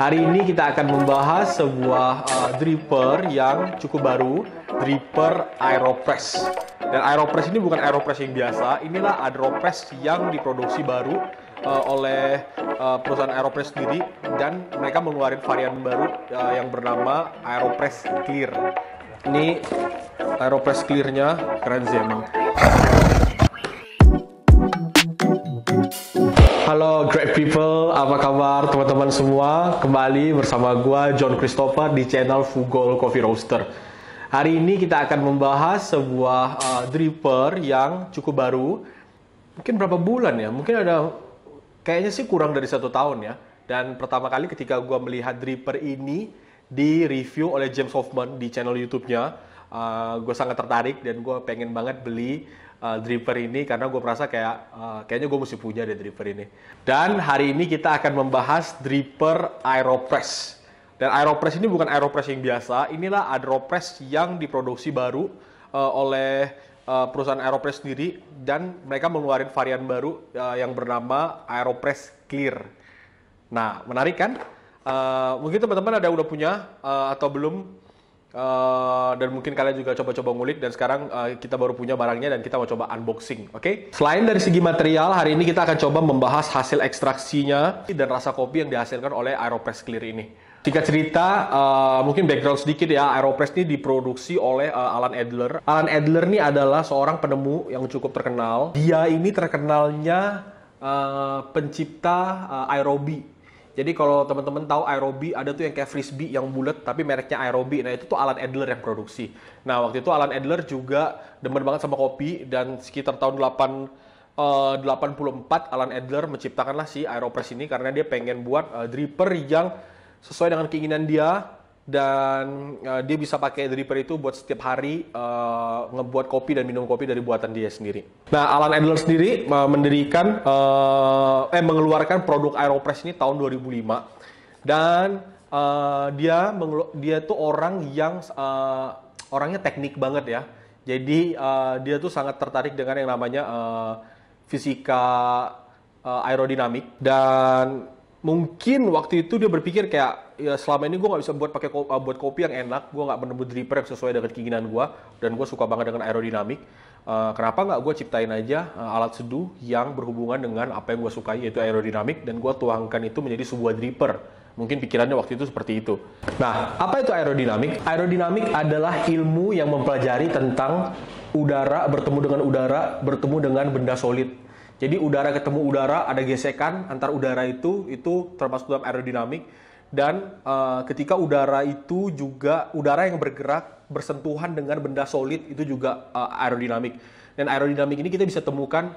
Hari ini kita akan membahas sebuah dripper yang cukup baru, dripper Aeropress. Dan Aeropress ini bukan Aeropress yang biasa, inilah Aeropress yang diproduksi baru oleh perusahaan Aeropress sendiri, dan mereka mengeluarkan varian baru yang bernama Aeropress Clear. Ini Aeropress Clear-nya keren sih emang. Halo great people, apa kabar teman-teman semua? Kembali bersama gua John Christopher di channel Fugol Coffee Roaster. Hari ini kita akan membahas sebuah dripper yang cukup baru. Mungkin berapa bulan ya? Mungkin ada, kayaknya sih kurang dari 1 tahun ya. Dan pertama kali ketika gua melihat dripper ini di review oleh James Hoffman di channel YouTube-nya, gue sangat tertarik dan gue pengen banget beli dripper ini karena gue merasa kayaknya gue mesti punya deh dripper ini. Dan hari ini kita akan membahas dripper Aeropress. Dan Aeropress ini bukan Aeropress yang biasa, inilah Aeropress yang diproduksi baru oleh perusahaan Aeropress sendiri, dan mereka mengeluarkan varian baru yang bernama Aeropress Clear. Nah, menarik kan? Mungkin teman-teman udah punya atau belum, dan mungkin kalian juga coba-coba ngulik, dan sekarang kita baru punya barangnya dan kita mau coba unboxing, oke? Selain dari segi material, hari ini kita akan coba membahas hasil ekstraksinya dan rasa kopi yang dihasilkan oleh Aeropress Clear ini. Singkat cerita, mungkin background sedikit ya, Aeropress ini diproduksi oleh Alan Adler. Alan Adler ini adalah seorang penemu yang cukup terkenal. Dia ini terkenalnya pencipta aerobie. Jadi kalau teman-teman tahu aerobie, ada tuh yang kayak frisbee yang bulat tapi mereknya aerobie. Nah, itu tuh Alan Adler yang produksi. Nah, waktu itu Alan Adler juga demen banget sama kopi, dan sekitar tahun 84 Alan Adler menciptakanlah si Aeropress ini karena dia pengen buat dripper yang sesuai dengan keinginan dia, dan dia bisa pakai dripper itu buat setiap hari ngebuat kopi dan minum kopi dari buatan dia sendiri. Nah, Alan Adler sendiri mengeluarkan produk Aeropress ini tahun 2005, dan dia tuh orang yang orangnya teknik banget ya. Jadi dia tuh sangat tertarik dengan yang namanya fisika aerodinamik, dan mungkin waktu itu dia berpikir kayak, ya selama ini gue nggak bisa buat kopi yang enak, gue nggak menemu dripper yang sesuai dengan keinginan gue, dan gue suka banget dengan aerodinamik. Kenapa nggak gue ciptain aja alat seduh yang berhubungan dengan apa yang gue sukai, yaitu aerodinamik, dan gue tuangkan itu menjadi sebuah dripper. Mungkin pikirannya waktu itu seperti itu. Nah, apa itu aerodinamik? Aerodinamik adalah ilmu yang mempelajari tentang udara bertemu dengan benda solid. Jadi udara ketemu udara, ada gesekan antar udara itu termasuk dalam aerodinamik. Dan ketika udara yang bergerak bersentuhan dengan benda solid, itu juga aerodinamik. Dan aerodinamik ini kita bisa temukan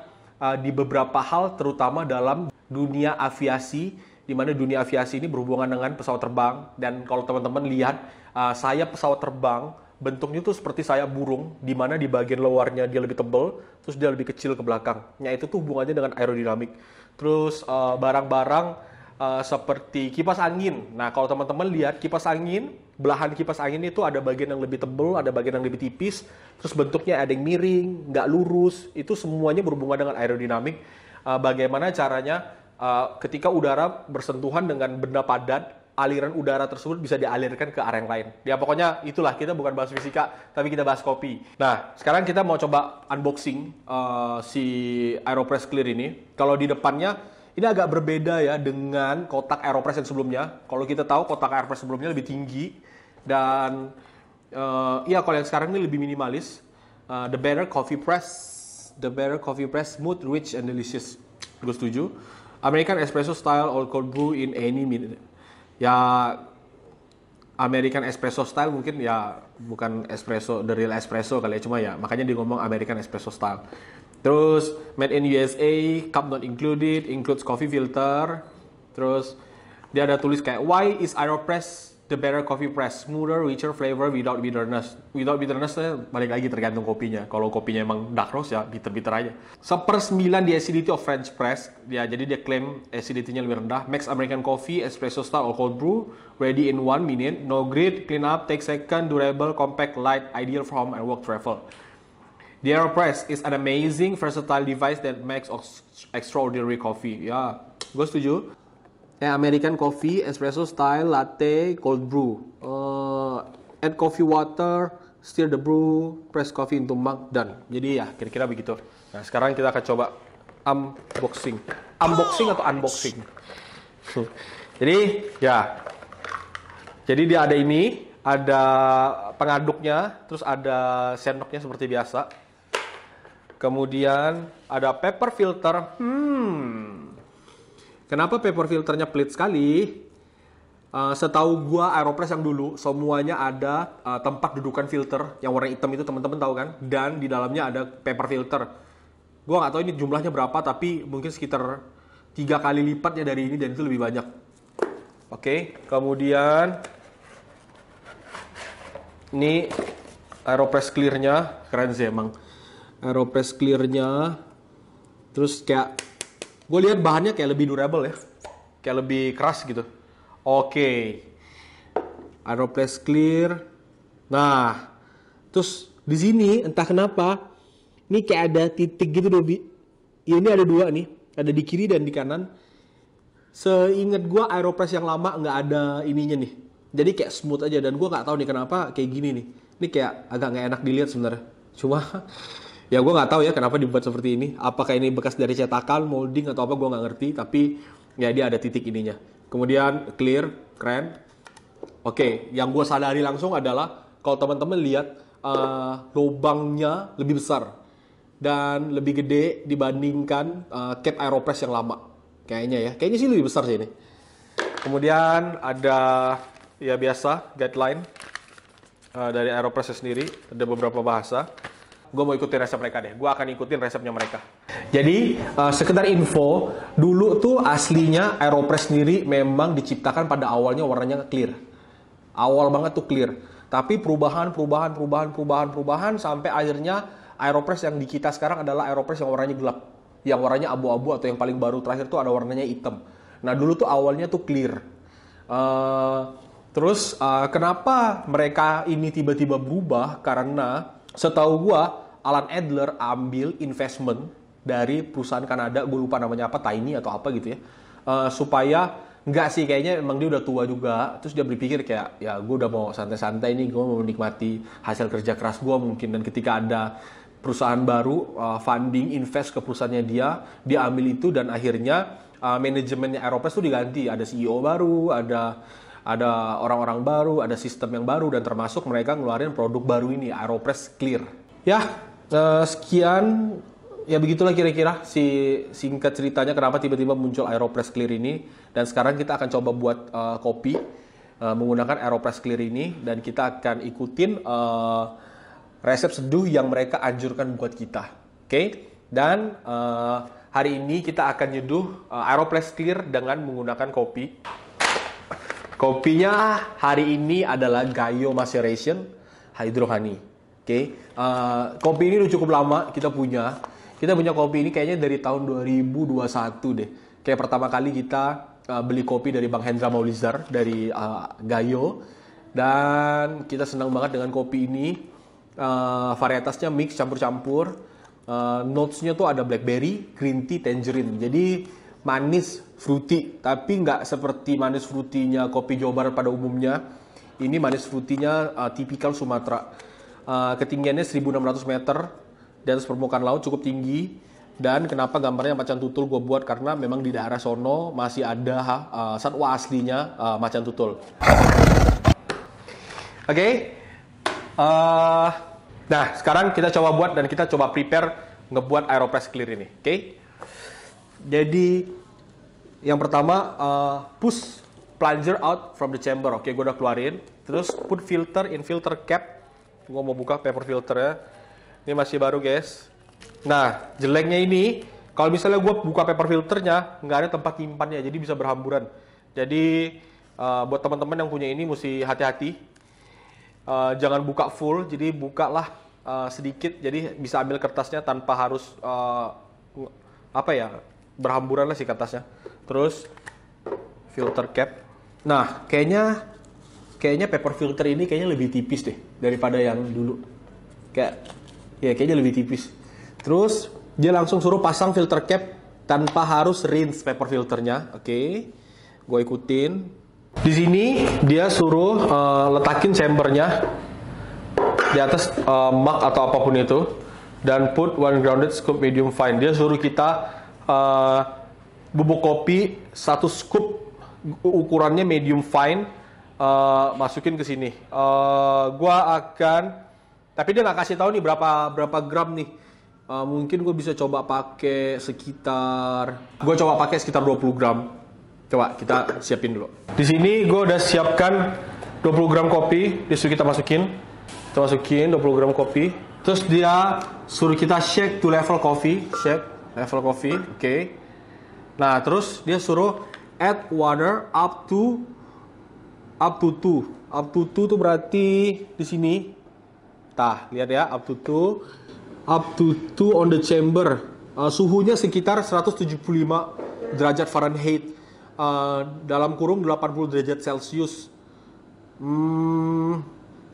di beberapa hal, terutama dalam dunia aviasi, di mana dunia aviasi ini berhubungan dengan pesawat terbang. Dan kalau teman-teman lihat sayap pesawat terbang, bentuknya tuh seperti sayap burung, di mana di bagian luarnya dia lebih tebal, terus dia lebih kecil ke belakang. Nah, itu tuh hubungannya dengan aerodinamik. Terus barang-barang seperti kipas angin. Nah, kalau teman-teman lihat kipas angin, belahan kipas angin itu ada bagian yang lebih tebal, ada bagian yang lebih tipis, terus bentuknya ada yang miring, nggak lurus. Itu semuanya berhubungan dengan aerodinamik. Bagaimana caranya ketika udara bersentuhan dengan benda padat, aliran udara tersebut bisa dialirkan ke arah yang lain. Ya pokoknya itulah, kita bukan bahas fisika, tapi kita bahas kopi. Nah, sekarang kita mau coba unboxing si Aeropress Clear ini. Kalau di depannya, ini agak berbeda ya dengan kotak Aeropress yang sebelumnya. Kalau kita tahu kotak Aeropress sebelumnya lebih tinggi, dan ya kalau yang sekarang ini lebih minimalis. The Better Coffee Press, smooth, rich, and delicious. Gue setuju. American Espresso Style or cold brew in any minute. Ya, American Espresso Style mungkin ya bukan espresso, the real espresso kali ya, cuma ya makanya dia ngomong American Espresso Style. Terus made in USA, cup not included, includes coffee filter. Terus dia ada tulis kayak, why is Aeropress the better coffee press, smoother, richer flavor without bitterness. Without bitterness balik lagi tergantung kopinya. Kalau kopinya emang dark roast ya bitter-bitter aja. 1/9 the acidity of French press. Ya, jadi dia klaim acidity-nya lebih rendah. Makes American coffee, espresso style or cold brew, ready in 1 minute. No grit, clean up, take second, durable, compact, light, ideal for home and work travel. The Aeropress is an amazing, versatile device that makes extraordinary coffee. Ya, gue setuju. American coffee, espresso style, latte, cold brew. Add coffee water, stir the brew, press coffee into mug, done. Jadi ya kira-kira begitu. Nah sekarang kita akan coba unboxing. Unboxing atau unboxing? Jadi ya, jadi dia ada ini, ada pengaduknya, terus ada sendoknya seperti biasa. Kemudian ada paper filter. Kenapa paper filternya pelit sekali? Setahu gua Aeropress yang dulu semuanya ada tempat dudukan filter yang warna hitam itu, teman-teman tahu kan? Dan di dalamnya ada paper filter. Gua nggak tahu ini jumlahnya berapa, tapi mungkin sekitar 3 kali lipatnya dari ini dan itu lebih banyak. Oke, kemudian ini Aeropress clear-nya keren sih emang. Aeropress clear-nya, terus kayak gue lihat bahannya kayak lebih durable ya, kayak lebih keras gitu. Oke, Aeropress clear. Nah, terus di sini entah kenapa ini kayak ada titik gitu Dobi. Ini ada 2 nih, ada di kiri dan di kanan. Seingat gue Aeropress yang lama nggak ada ininya nih, jadi kayak smooth aja. Dan gue nggak tahu nih kenapa kayak gini nih. Ini kayak agak nggak enak dilihat sebenarnya. Cuma ya gue nggak tahu ya kenapa dibuat seperti ini. Apakah ini bekas dari cetakan, molding atau apa, gue nggak ngerti. Tapi ya dia ada titik ininya. Kemudian clear, keren. Oke, yang gue sadari langsung adalah kalau teman-teman lihat lubangnya lebih besar dan lebih gede dibandingkan cap Aeropress yang lama. Kayaknya sih lebih besar sih ini. Kemudian ada ya biasa guideline dari Aeropress sendiri, ada beberapa bahasa. Gue mau ikutin resep mereka deh. Gue akan ikutin resepnya mereka. Jadi sekedar info, dulu tuh aslinya Aeropress sendiri memang diciptakan pada awalnya warnanya clear. Awal banget tuh clear. Tapi perubahan sampai akhirnya Aeropress yang di kita sekarang adalah Aeropress yang warnanya gelap, yang warnanya abu-abu, atau yang paling baru terakhir tuh ada warnanya hitam. Nah dulu tuh awalnya tuh clear. Terus kenapa mereka ini tiba-tiba berubah? Karena setahu gua Alan Adler ambil investment dari perusahaan Kanada, gue lupa namanya apa, Tiny atau apa gitu ya, supaya enggak sih, kayaknya emang dia udah tua juga. Terus dia berpikir kayak, ya gue udah mau santai-santai nih, gue mau menikmati hasil kerja keras gue mungkin. Dan ketika ada perusahaan baru funding invest ke perusahaannya dia ambil itu. Dan akhirnya manajemennya Aeropress tuh diganti, ada CEO baru, ada orang-orang baru, ada sistem yang baru, dan termasuk mereka ngeluarin produk baru ini, Aeropress Clear. Ya, sekian, ya begitulah kira-kira si singkat ceritanya kenapa tiba-tiba muncul Aeropress Clear ini. Dan sekarang kita akan coba buat kopi menggunakan Aeropress Clear ini, dan kita akan ikutin resep seduh yang mereka anjurkan buat kita. Oke? Dan hari ini kita akan nyeduh Aeropress Clear dengan menggunakan kopi. Kopinya hari ini adalah Gayo Maceration Hydro Honey. Oke, kopi ini udah cukup lama kita punya. Kita punya kopi ini kayaknya dari tahun 2021 deh. Kayak pertama kali kita beli kopi dari Bang Hendra Maulizar dari Gayo. Dan kita senang banget dengan kopi ini. Varietasnya mix, campur-campur. Notes-nya tuh ada blackberry, green tea, tangerine. Jadi manis, fruity, tapi nggak seperti manis fruitynya kopi Jawa Barat pada umumnya. Ini manis fruitynya tipikal Sumatera. Ketinggiannya 1.600 meter di atas permukaan laut, cukup tinggi. Dan kenapa gambarnya macan tutul gue buat, karena memang di daerah sono masih ada satwa aslinya macan tutul. Oke. Nah sekarang kita coba buat dan kita coba prepare ngebuat Aeropress Clear ini. Oke. Jadi yang pertama push plunger out from the chamber. Oke, gue udah keluarin. Terus put filter in filter cap. Gue mau buka paper filternya. Ini masih baru guys. Nah jeleknya ini kalau misalnya gue buka paper filternya nggak ada tempat nyimpannya, jadi bisa berhamburan. Jadi buat teman-teman yang punya ini mesti hati-hati. Jangan buka full, jadi bukalah sedikit. Jadi bisa ambil kertasnya tanpa harus berhamburan lah si kertasnya. Terus filter cap. Nah, kayaknya paper filter ini kayaknya lebih tipis deh daripada yang dulu. Kayaknya lebih tipis. Terus dia langsung suruh pasang filter cap tanpa harus rinse paper filternya. Oke. Gue ikutin. Di sini dia suruh letakin chambernya di atas mug atau apapun itu, dan put one grounded scoop medium fine. Dia suruh kita bubuk kopi 1 scoop ukurannya medium fine, masukin ke sini. Gua akan, tapi dia nggak kasih tahu nih berapa gram nih. Mungkin gue bisa coba pakai sekitar 20 gram. Coba kita siapin dulu. Di sini gue udah siapkan 20 gram kopi. Dia suruh kita masukin. Kita masukin 20 gram kopi. Terus dia suruh kita shake to level coffee. Shake level coffee. Oke. Nah, terus dia suruh add water up to 2. Up to 2 tuh berarti di sini. Tah, lihat ya, up to 2. Up to 2 on the chamber. Suhunya sekitar 175 derajat Fahrenheit. Dalam kurung 80 derajat Celcius.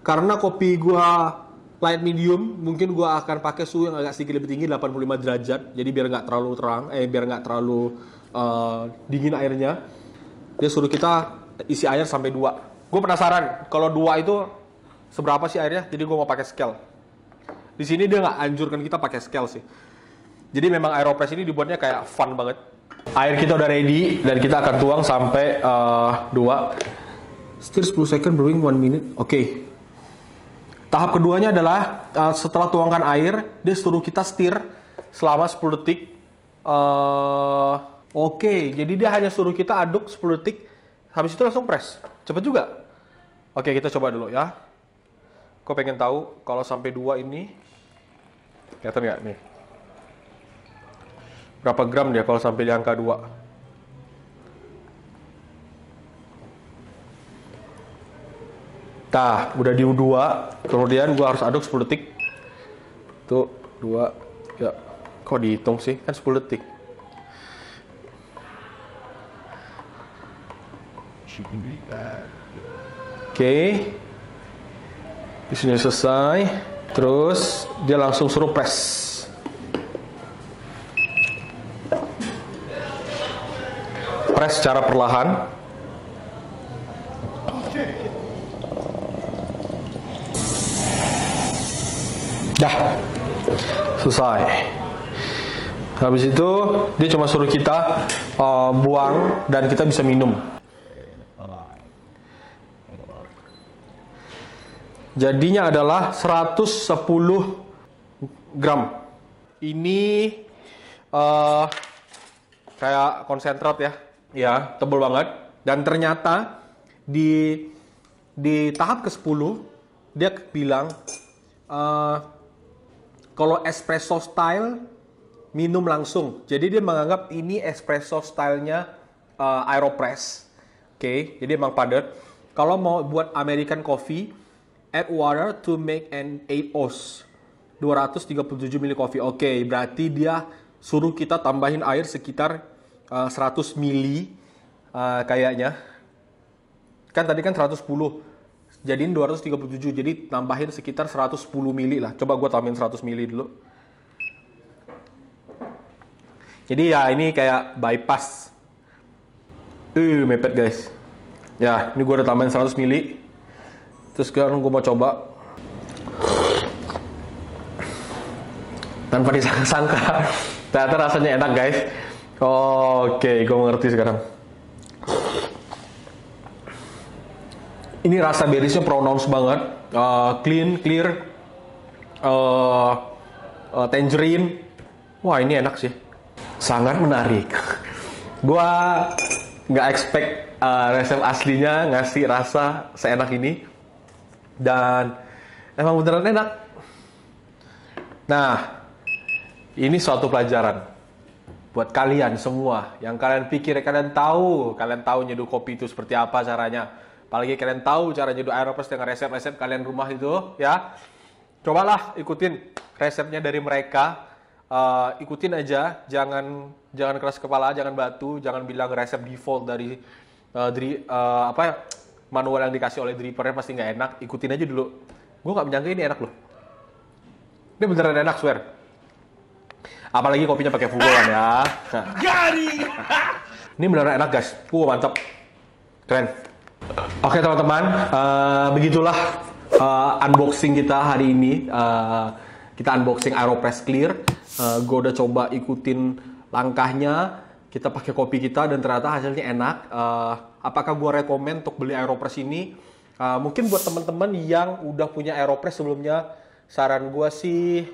Karena kopi gua light medium, mungkin gua akan pakai suhu yang agak sedikit lebih tinggi, 85 derajat. Jadi biar nggak terlalu biar nggak terlalu dingin airnya. Dia suruh kita isi air sampai 2. Gue penasaran kalau 2 itu seberapa sih airnya. Jadi gue mau pakai scale. Di sini dia nggak anjurkan kita pakai scale sih. Jadi memang Aeropress ini dibuatnya kayak fun banget. Air kita udah ready dan kita akan tuang sampai 2. Stir 10 second, brewing 1 minute. Oke. Tahap keduanya adalah setelah tuangkan air, dia suruh kita stir selama 10 detik. Oke, jadi dia hanya suruh kita aduk 10 detik, habis itu langsung press. Cepet juga. Oke, kita coba dulu ya. Kau pengen tahu kalau sampai 2 ini, kelihatan nggak nih? Berapa gram dia kalau sampai di angka 2? Nah, udah di 2, kemudian gua harus aduk 10 detik. Tuh, 2, ya. Kok dihitung sih? Kan 10 detik. Oke. Di sini selesai. Terus dia langsung suruh press. Press secara perlahan. Dah. Selesai. Habis itu dia cuma suruh kita buang dan kita bisa minum. Jadinya adalah 110 gram. Ini kayak konsentrat ya. Ya, tebal banget. Dan ternyata di tahap ke-10 dia bilang kalau espresso style minum langsung. Jadi dia menganggap ini espresso stylenya Aeropress. Oke, jadi emang padat. Kalau mau buat American coffee, add water to make an 8 oz. 237 ml coffee. Oke, berarti dia suruh kita tambahin air sekitar 100 mili kayaknya. Kan tadi kan 110. Jadiin 237. Jadi tambahin sekitar 110 mili lah. Coba gue tambahin 100 mili dulu. Jadi ya ini kayak bypass. Mepet guys. Ya, ini gue udah tambahin 100 mili. Terus sekarang gue mau coba. Tanpa disangka-sangka. Ternyata rasanya enak guys. Oke, gue mengerti sekarang. Ini rasa berisnya pronouns banget. Clean, clear. Tangerine. Wah, ini enak sih. Sangat menarik. Gue nggak expect resep aslinya ngasih rasa seenak ini. Dan emang beneran enak. Nah, ini suatu pelajaran buat kalian semua yang kalian pikir kalian tahu nyeduh kopi itu seperti apa caranya. Apalagi kalian tahu cara nyeduh Aeropress dengan resep-resep kalian rumah itu, ya. Cobalah ikutin resepnya dari mereka. Ikutin aja, jangan keras kepala, jangan batu, jangan bilang resep default dari manual yang dikasih oleh drippernya pasti nggak enak. Ikutin aja dulu. Gue nggak menyangka ini enak loh. Ini beneran enak, swear. Apalagi kopinya pakai Fugo kan ya. Ini beneran enak guys. Mantap. Keren. Oke teman-teman, begitulah unboxing kita hari ini. Kita unboxing AeroPress Clear. Gue udah coba ikutin langkahnya. Kita pakai kopi kita dan ternyata hasilnya enak. Apakah gue rekomen untuk beli AeroPress ini? Mungkin buat teman-teman yang udah punya AeroPress sebelumnya, saran gue sih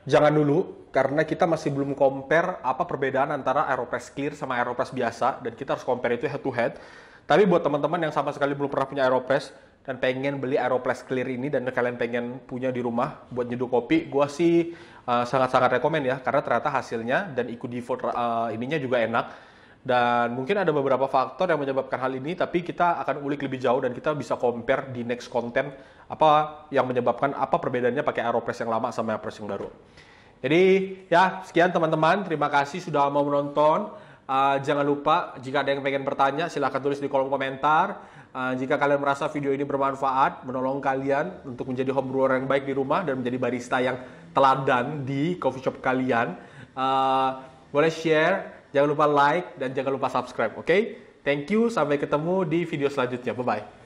jangan dulu, karena kita masih belum compare apa perbedaan antara AeroPress Clear sama AeroPress biasa, dan kita harus compare itu head to head. Tapi buat teman-teman yang sama sekali belum pernah punya AeroPress dan pengen beli AeroPress Clear ini dan kalian pengen punya di rumah buat nyeduh kopi, gue sih sangat-sangat rekomen ya, karena ternyata hasilnya dan ikut default ininya juga enak. Dan mungkin ada beberapa faktor yang menyebabkan hal ini, tapi kita akan ulik lebih jauh dan kita bisa compare di next content apa yang menyebabkan apa perbedaannya pakai AeroPress yang lama sama AeroPress yang baru. Jadi ya sekian teman-teman, terima kasih sudah mau menonton. Jangan lupa jika ada yang pengen bertanya silahkan tulis di kolom komentar. Jika kalian merasa video ini bermanfaat, menolong kalian untuk menjadi home brewer yang baik di rumah dan menjadi barista yang teladan di coffee shop kalian, boleh share, jangan lupa like dan jangan lupa subscribe. Oke? Thank you, sampai ketemu di video selanjutnya. Bye bye.